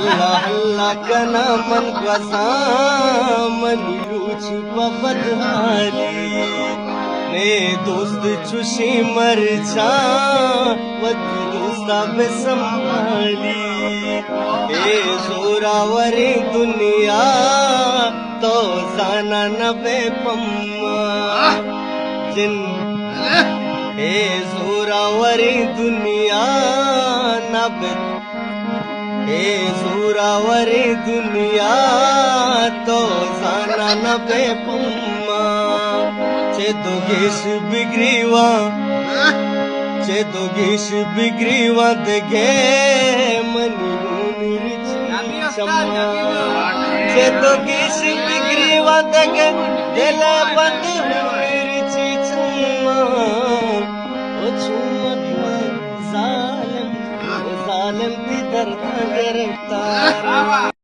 हल्ला हल्ला कना मन क्वसा मनी रुचि पबधारी ने दोस्त चुशी मर जा वती दोस्ता बेसंभाली ए जोरावरी दुनिया तो जाना न बेपम्मा जिन ए जोरावरी दुनिया न बे ए जोरावरी दुनिया तो जाना न बेपम्मा चे दोगेश बिग्रीवा दगे मनी चे दोगेश बिग्रीवा दगे दिल बंद मिर्ची छुमा ओ छुमा जालिम ती दर्द गिरफ्तार